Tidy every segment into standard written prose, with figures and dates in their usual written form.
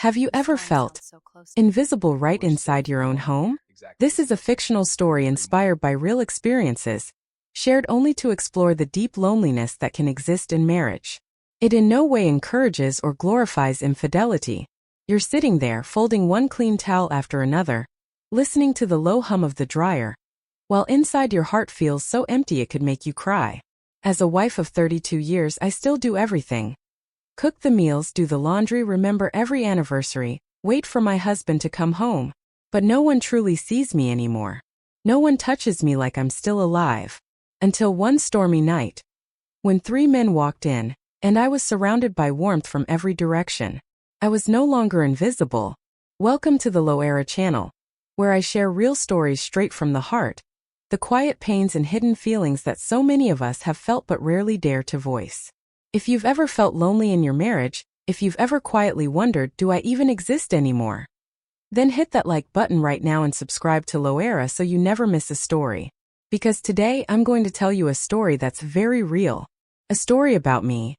Have you ever felt invisible right inside your own home? This is a fictional story inspired by real experiences, shared only to explore the deep loneliness that can exist in marriage. It in no way encourages or glorifies infidelity. You're sitting there folding one clean towel after another, listening to the low hum of the dryer, while inside your heart feels so empty it could make you cry. As a wife of 32 years, I still do everything. Cook the meals, do the laundry, remember every anniversary, wait for my husband to come home. But no one truly sees me anymore. No one touches me like I'm still alive. Until one stormy night, when 3 men walked in, and I was surrounded by warmth from every direction. I was no longer invisible. Welcome to the Hloara channel, where I share real stories straight from the heart, the quiet pains and hidden feelings that so many of us have felt but rarely dare to voice. If you've ever felt lonely in your marriage, if you've ever quietly wondered, do I even exist anymore? Then hit that like button right now and subscribe to Hloara so you never miss a story. Because today I'm going to tell you a story that's very real. A story about me.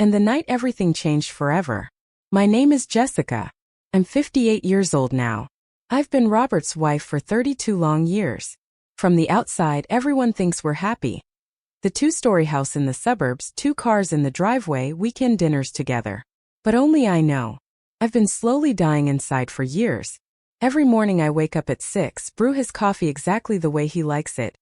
And the night everything changed forever. My name is Jessica. I'm 58 years old now. I've been Robert's wife for 32 long years. From the outside, everyone thinks we're happy. The 2-story house in the suburbs, 2 cars in the driveway, weekend dinners together. But only I know. I've been slowly dying inside for years. Every morning I wake up at 6, brew his coffee exactly the way he likes it,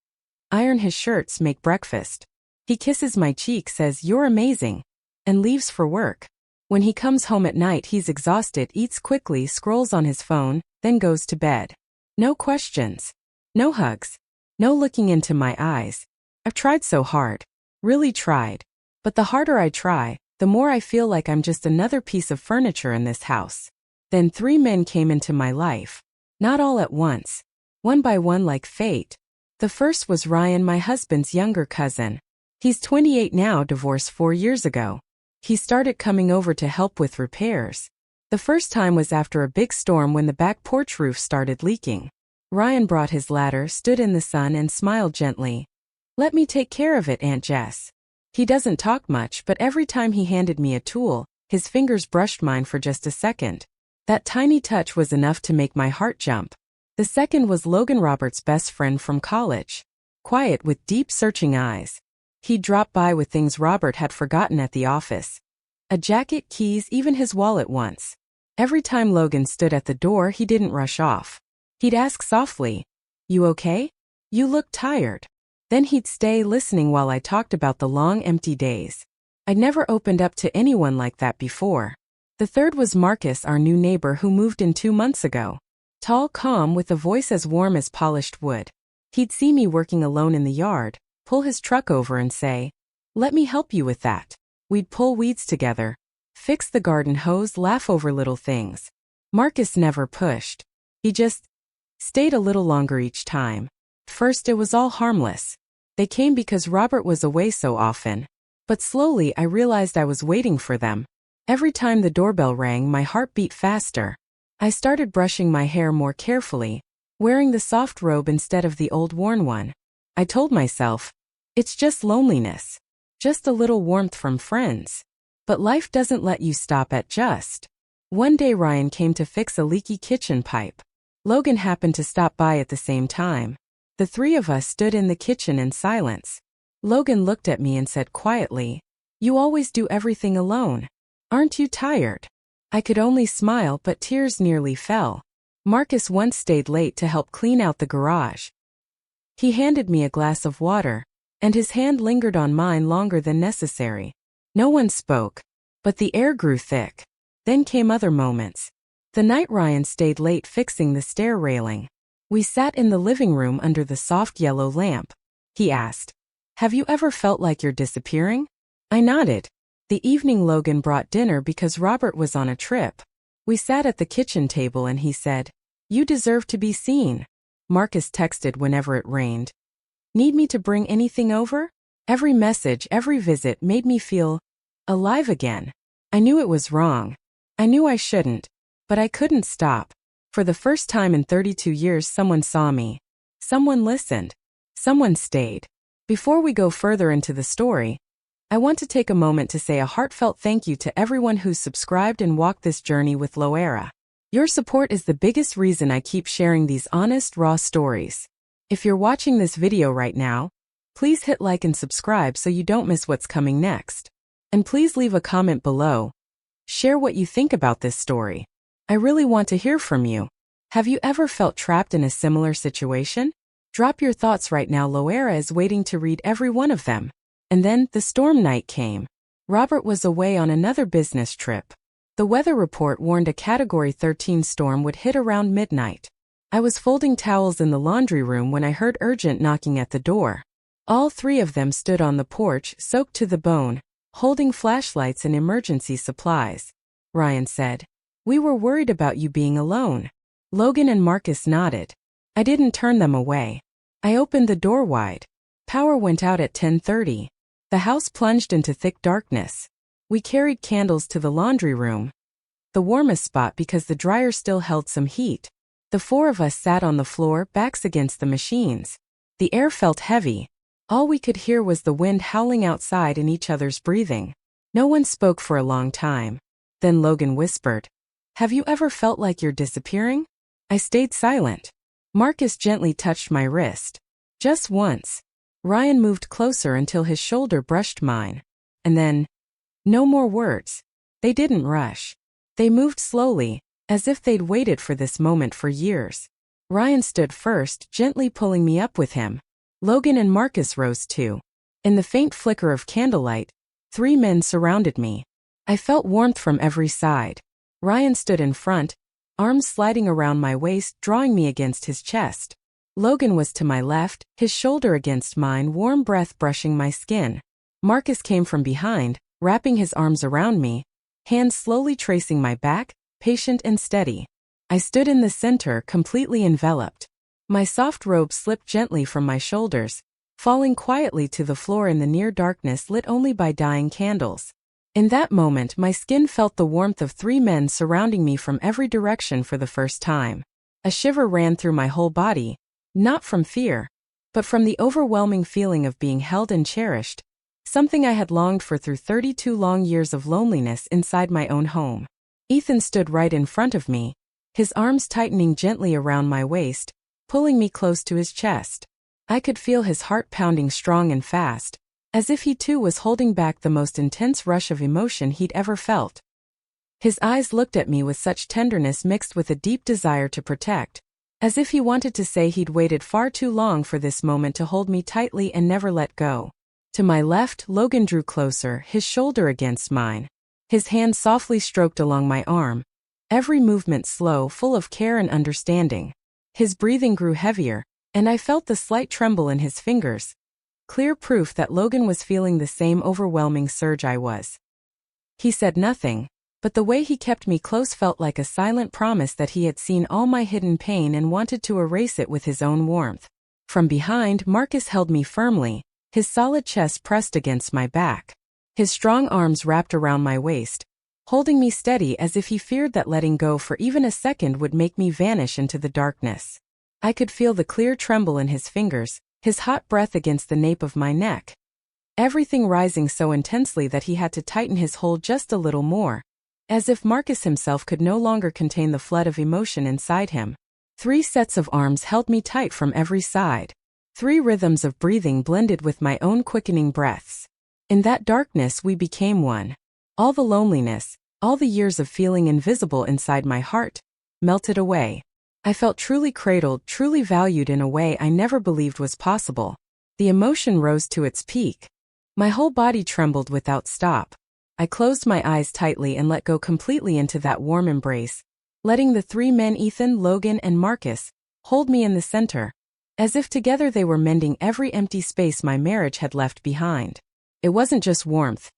iron his shirts, make breakfast. He kisses my cheek, says, "You're amazing," and leaves for work. When he comes home at night, he's exhausted, eats quickly, scrolls on his phone, then goes to bed. No questions. No hugs. No looking into my eyes. I've tried so hard. Really tried. But the harder I try, the more I feel like I'm just another piece of furniture in this house. Then 3 men came into my life. Not all at once. One by one like fate. The first was Ryan, my husband's younger cousin. He's 28 now, divorced 4 years ago. He started coming over to help with repairs. The first time was after a big storm when the back porch roof started leaking. Ryan brought his ladder, stood in the sun and smiled gently. "Let me take care of it, Aunt Jess." He doesn't talk much, but every time he handed me a tool, his fingers brushed mine for just a second. That tiny touch was enough to make my heart jump. The second was Logan, Robert's best friend from college. Quiet with deep searching eyes. He'd drop by with things Robert had forgotten at the office. A jacket, keys, even his wallet once. Every time Logan stood at the door, he didn't rush off. He'd ask softly, "You okay? You look tired." Then he'd stay listening while I talked about the long empty days. I'd never opened up to anyone like that before. The third was Marcus, our new neighbor who moved in 2 months ago. Tall, calm, with a voice as warm as polished wood. He'd see me working alone in the yard, pull his truck over and say, "Let me help you with that." We'd pull weeds together, fix the garden hose, laugh over little things. Marcus never pushed. He just stayed a little longer each time. First it was all harmless. They came because Robert was away so often. But slowly I realized I was waiting for them. Every time the doorbell rang, my heart beat faster. I started brushing my hair more carefully, wearing the soft robe instead of the old worn one. I told myself, it's just loneliness. Just a little warmth from friends. But life doesn't let you stop at just. One day Ryan came to fix a leaky kitchen pipe. Logan happened to stop by at the same time. The 3 of us stood in the kitchen in silence. Logan looked at me and said quietly, "You always do everything alone. Aren't you tired?" I could only smile, but tears nearly fell. Marcus once stayed late to help clean out the garage. He handed me a glass of water, and his hand lingered on mine longer than necessary. No one spoke, but the air grew thick. Then came other moments. The night Ryan stayed late fixing the stair railing. We sat in the living room under the soft yellow lamp. He asked, "Have you ever felt like you're disappearing?" I nodded. The evening Logan brought dinner because Robert was on a trip. We sat at the kitchen table and he said, "You deserve to be seen." Marcus texted whenever it rained. "Need me to bring anything over?" Every message, every visit made me feel alive again. I knew it was wrong. I knew I shouldn't, but I couldn't stop. For the first time in 32 years, someone saw me. Someone listened. Someone stayed. Before we go further into the story, I want to take a moment to say a heartfelt thank you to everyone who's subscribed and walked this journey with Hloara. Your support is the biggest reason I keep sharing these honest, raw stories. If you're watching this video right now, please hit like and subscribe so you don't miss what's coming next. And please leave a comment below. Share what you think about this story. I really want to hear from you. Have you ever felt trapped in a similar situation? Drop your thoughts right now. Hloara is waiting to read every one of them. And then, the storm night came. Robert was away on another business trip. The weather report warned a Category 13 storm would hit around midnight. I was folding towels in the laundry room when I heard urgent knocking at the door. All three of them stood on the porch, soaked to the bone, holding flashlights and emergency supplies. Ryan said, "We were worried about you being alone." Logan and Marcus nodded. I didn't turn them away. I opened the door wide. Power went out at 10:30. The house plunged into thick darkness. We carried candles to the laundry room, the warmest spot because the dryer still held some heat. The four of us sat on the floor, backs against the machines. The air felt heavy. All we could hear was the wind howling outside and each other's breathing. No one spoke for a long time. Then Logan whispered, "Have you ever felt like you're disappearing?" I stayed silent. Marcus gently touched my wrist. Just once. Ryan moved closer until his shoulder brushed mine. And then, no more words. They didn't rush. They moved slowly, as if they'd waited for this moment for years. Ryan stood first, gently pulling me up with him. Logan and Marcus rose too. In the faint flicker of candlelight, three men surrounded me. I felt warmth from every side. Ryan stood in front, arms sliding around my waist, drawing me against his chest. Logan was to my left, his shoulder against mine, warm breath brushing my skin. Marcus came from behind, wrapping his arms around me, hands slowly tracing my back, patient and steady. I stood in the center, completely enveloped. My soft robe slipped gently from my shoulders, falling quietly to the floor in the near darkness lit only by dying candles. In that moment, my skin felt the warmth of three men surrounding me from every direction for the first time. A shiver ran through my whole body. Not from fear, but from the overwhelming feeling of being held and cherished, something I had longed for through 32 long years of loneliness inside my own home. Ethan stood right in front of me, his arms tightening gently around my waist, pulling me close to his chest. I could feel his heart pounding strong and fast, as if he too was holding back the most intense rush of emotion he'd ever felt. His eyes looked at me with such tenderness mixed with a deep desire to protect, as if he wanted to say he'd waited far too long for this moment to hold me tightly and never let go. To my left, Logan drew closer, his shoulder against mine. His hand softly stroked along my arm, every movement slow, full of care and understanding. His breathing grew heavier, and I felt the slight tremble in his fingers. Clear proof that Logan was feeling the same overwhelming surge I was. He said nothing, but the way he kept me close felt like a silent promise that he had seen all my hidden pain and wanted to erase it with his own warmth. From behind, Marcus held me firmly, his solid chest pressed against my back. His strong arms wrapped around my waist, holding me steady as if he feared that letting go for even a second would make me vanish into the darkness. I could feel the clear tremble in his fingers, his hot breath against the nape of my neck. Everything rising so intensely that he had to tighten his hold just a little more, as if Marcus himself could no longer contain the flood of emotion inside him. 3 sets of arms held me tight from every side. 3 rhythms of breathing blended with my own quickening breaths. In that darkness we became one. All the loneliness, all the years of feeling invisible inside my heart, melted away. I felt truly cradled, truly valued in a way I never believed was possible. The emotion rose to its peak. My whole body trembled without stop. I closed my eyes tightly and let go completely into that warm embrace, letting the 3 men, Ethan, Logan, and Marcus, hold me in the center, as if together they were mending every empty space my marriage had left behind. It wasn't just warmth.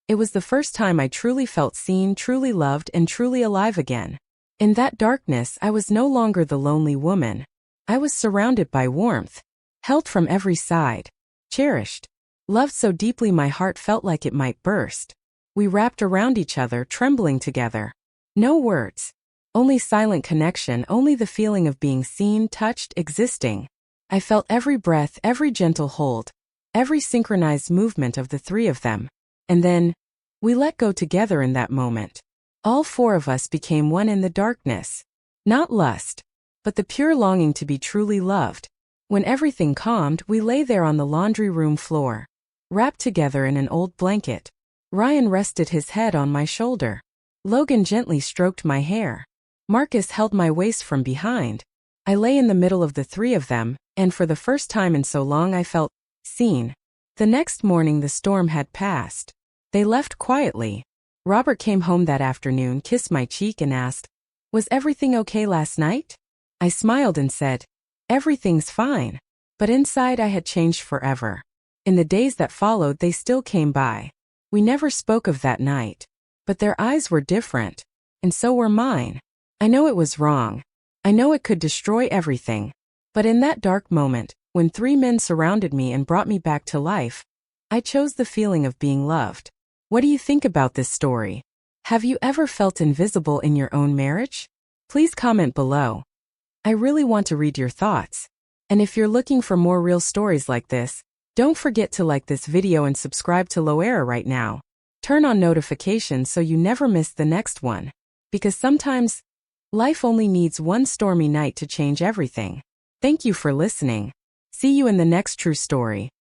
It was the first time I truly felt seen, truly loved, and truly alive again. In that darkness, I was no longer the lonely woman. I was surrounded by warmth, held from every side, cherished, loved so deeply my heart felt like it might burst. We wrapped around each other, trembling together. No words. Only silent connection, only the feeling of being seen, touched, existing. I felt every breath, every gentle hold, every synchronized movement of the 3 of them. And then, we let go together in that moment. All four of us became one in the darkness. Not lust, but the pure longing to be truly loved. When everything calmed, we lay there on the laundry room floor, wrapped together in an old blanket. Ryan rested his head on my shoulder. Logan gently stroked my hair. Marcus held my waist from behind. I lay in the middle of the three of them, and for the first time in so long I felt seen. The next morning the storm had passed. They left quietly. Robert came home that afternoon, kissed my cheek and asked, "Was everything okay last night?" I smiled and said, "Everything's fine." But inside I had changed forever. In the days that followed they still came by. We never spoke of that night. But their eyes were different. And so were mine. I know it was wrong. I know it could destroy everything. But in that dark moment, when three men surrounded me and brought me back to life, I chose the feeling of being loved. What do you think about this story? Have you ever felt invisible in your own marriage? Please comment below. I really want to read your thoughts. And if you're looking for more real stories like this, don't forget to like this video and subscribe to Hloara right now. Turn on notifications so you never miss the next one. Because sometimes, life only needs one stormy night to change everything. Thank you for listening. See you in the next true story.